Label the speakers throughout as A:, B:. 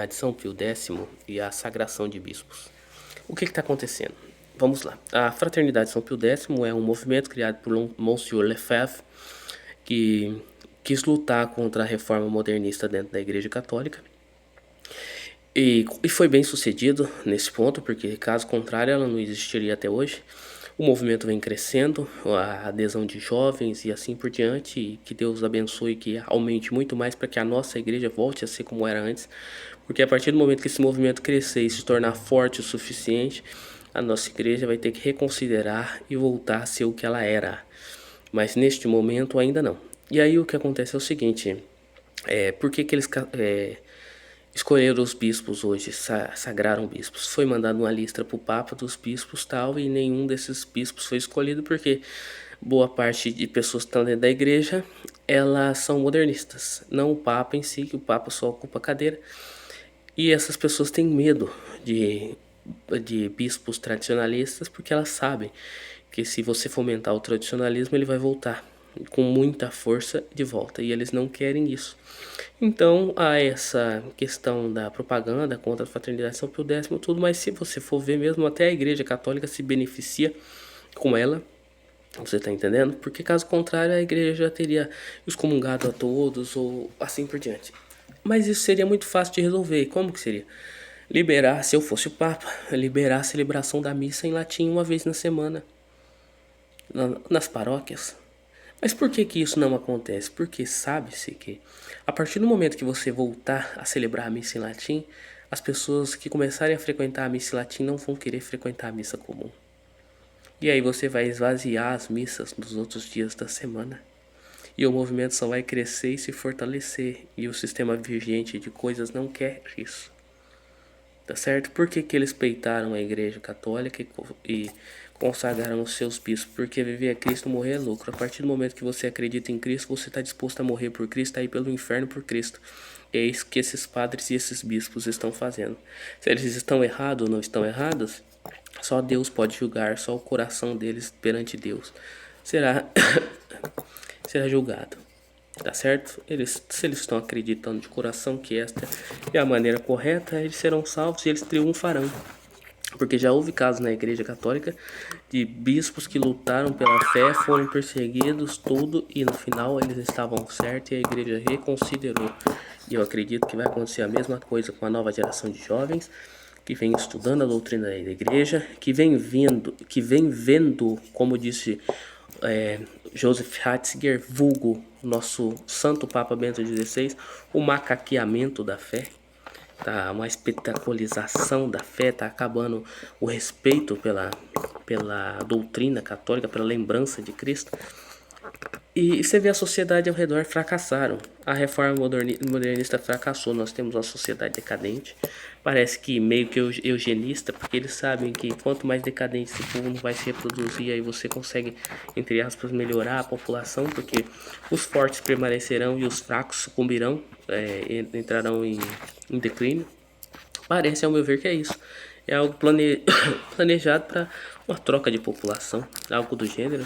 A: de São Pio X e a sagração de bispos. O que está acontecendo? Vamos lá. A Fraternidade de São Pio X é um movimento criado por Monsieur Lefebvre, que quis lutar contra a reforma modernista dentro da Igreja Católica. E foi bem sucedido nesse ponto, porque caso contrário ela não existiria até hoje. O movimento vem crescendo, a adesão de jovens e assim por diante, e que Deus abençoe, que aumente muito mais para que a nossa igreja volte a ser como era antes, porque a partir do momento que esse movimento crescer e se tornar forte o suficiente, a nossa igreja vai ter que reconsiderar e voltar a ser o que ela era, mas neste momento ainda não. E aí o que acontece é o seguinte, por que eles escolheram os bispos hoje, sagraram bispos? Foi mandado uma lista para o Papa dos bispos tal, e nenhum desses bispos foi escolhido porque boa parte de pessoas que estão dentro da igreja, elas são modernistas. Não o Papa em si, que o Papa só ocupa a cadeira. E essas pessoas têm medo de bispos tradicionalistas porque elas sabem que se você fomentar o tradicionalismo, ele vai voltar com muita força de volta, e eles não querem isso. Então há essa questão da propaganda contra a Fraternidade São Pio X e tudo, mas se você for ver mesmo, até a Igreja Católica se beneficia com ela, você tá entendendo? Porque caso contrário a igreja teria excomungado a todos ou assim por diante. Mas isso seria muito fácil de resolver. Como que seria? Liberar, se eu fosse o Papa, liberar a celebração da missa em latim uma vez na semana nas paróquias. Mas por que isso não acontece? Porque sabe-se que a partir do momento que você voltar a celebrar a missa em latim, as pessoas que começarem a frequentar a missa em latim não vão querer frequentar a missa comum. E aí você vai esvaziar as missas dos outros dias da semana. E o movimento só vai crescer e se fortalecer. E o sistema vigente de coisas não quer isso. Tá certo? Por que eles peitaram a igreja católica e consagraram os seus bispos? Porque viver é Cristo, morrer é lucro. A partir do momento que você acredita em Cristo, você está disposto a morrer por Cristo, a ir pelo inferno por Cristo. É isso que esses padres e esses bispos estão fazendo. Se eles estão errados ou não estão errados, só Deus pode julgar, só o coração deles perante Deus será julgado. Tá certo? Se eles estão acreditando de coração que esta é a maneira correta, eles serão salvos e eles triunfarão. Porque já houve casos na Igreja Católica de bispos que lutaram pela fé, foram perseguidos, tudo, e no final eles estavam certos e a Igreja reconsiderou. E eu acredito que vai acontecer a mesma coisa com a nova geração de jovens que vem estudando a doutrina da Igreja, que vem vendo, como disse Joseph Ratzinger, vulgo nosso Santo Papa Bento XVI, o macaqueamento da fé. Tá uma espetacularização da fé, tá acabando o respeito pela doutrina católica, pela lembrança de Cristo. E você vê a sociedade ao redor fracassaram. A reforma modernista fracassou. Nós temos uma sociedade decadente. Parece que meio que eugenista, porque eles sabem que quanto mais decadente esse povo não vai se reproduzir, aí você consegue, entre aspas, melhorar a população, porque os fortes permanecerão e os fracos sucumbirão, entrarão em declínio. Parece, ao meu ver, que é isso. É algo planejado para uma troca de população, algo do gênero.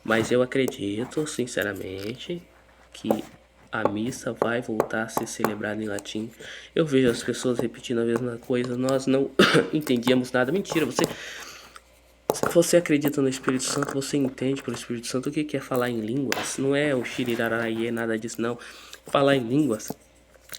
A: Mas eu acredito, sinceramente, que a missa vai voltar a ser celebrada em latim. Eu vejo as pessoas repetindo a mesma coisa. Nós não entendíamos nada. Mentira, se você acredita no Espírito Santo, você entende pelo Espírito Santo o que é falar em línguas. Não é o xiriraraie, nada disso, não. Falar em línguas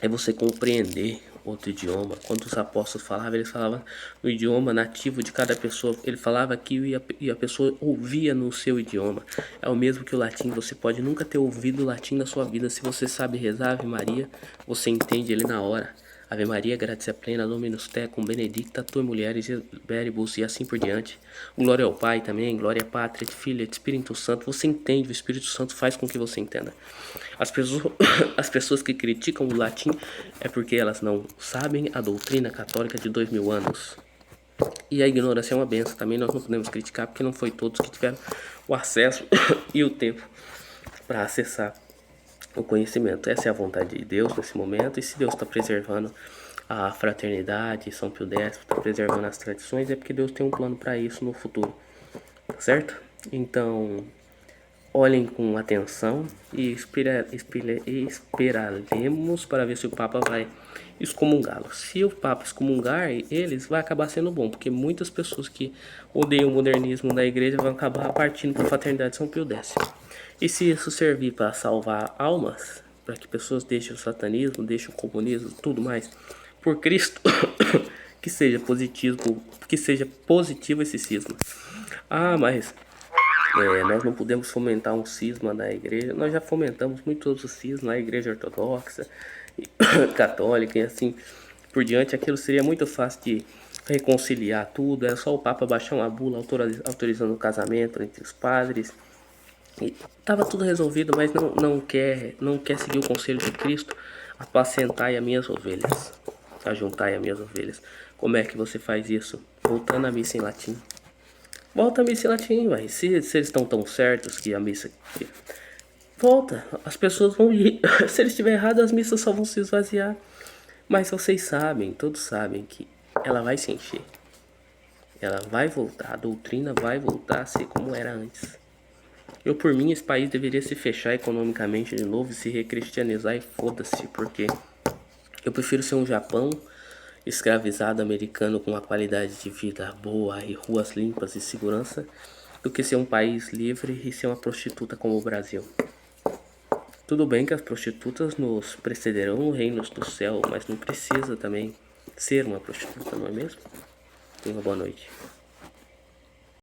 A: é você compreender outro idioma. Quando os apóstolos falavam, eles falavam no idioma nativo de cada pessoa. Ele falava aquilo e a pessoa ouvia no seu idioma. É o mesmo que o latim. Você pode nunca ter ouvido o latim na sua vida. Se você sabe rezar Ave Maria, você entende ele na hora. Ave Maria, gratia plena, Dominus tecum, benedicta tu mulheres veribus, e assim por diante. Glória ao Pai também, glória à Pátria, Filho e Espírito Santo. Você entende, o Espírito Santo faz com que você entenda. As pessoas que criticam o latim é porque elas não sabem a doutrina católica de 2000 anos. E a ignorância é uma benção. Também nós não podemos criticar porque não foi todos que tiveram o acesso e o tempo para acessar o conhecimento. Essa é a vontade de Deus nesse momento, e se Deus está preservando a fraternidade, São Pio X está preservando as tradições, é porque Deus tem um plano para isso no futuro, certo? Então, olhem com atenção e esperaremos para ver se o Papa vai excomungá-lo. Se o Papa excomungar eles, vai acabar sendo bom, porque muitas pessoas que odeiam o modernismo da igreja vão acabar partindo para a Fraternidade de São Pio X. E se isso servir para salvar almas, para que pessoas deixem o satanismo, deixem o comunismo, tudo mais, por Cristo, que seja positivo esse cisma. Ah, mas nós não podemos fomentar um cisma na igreja. Nós já fomentamos muitos cismas na igreja ortodoxa, católica e assim por diante. Aquilo seria muito fácil de reconciliar tudo. É só o Papa baixar uma bula autorizando o casamento entre os padres. E tava tudo resolvido, mas não quer seguir o conselho de Cristo. Apacentai as minhas ovelhas, ajuntai as minhas ovelhas. Como é que você faz isso? Voltando à missa em latim. Volta a missa em latim, vai. Se eles estão tão certos que a missa. Volta, as pessoas vão ir. Se eles estiverem errados, as missas só vão se esvaziar. Mas vocês sabem, todos sabem que ela vai se encher. Ela vai voltar, a doutrina vai voltar a ser como era antes. Eu, por mim, esse país deveria se fechar economicamente de novo e se recristianizar e foda-se, porque eu prefiro ser um Japão escravizado americano com uma qualidade de vida boa e ruas limpas e segurança do que ser um país livre e ser uma prostituta como o Brasil. Tudo bem que as prostitutas nos precederão no reino do céu, mas não precisa também ser uma prostituta, não é mesmo? Tenha uma boa noite.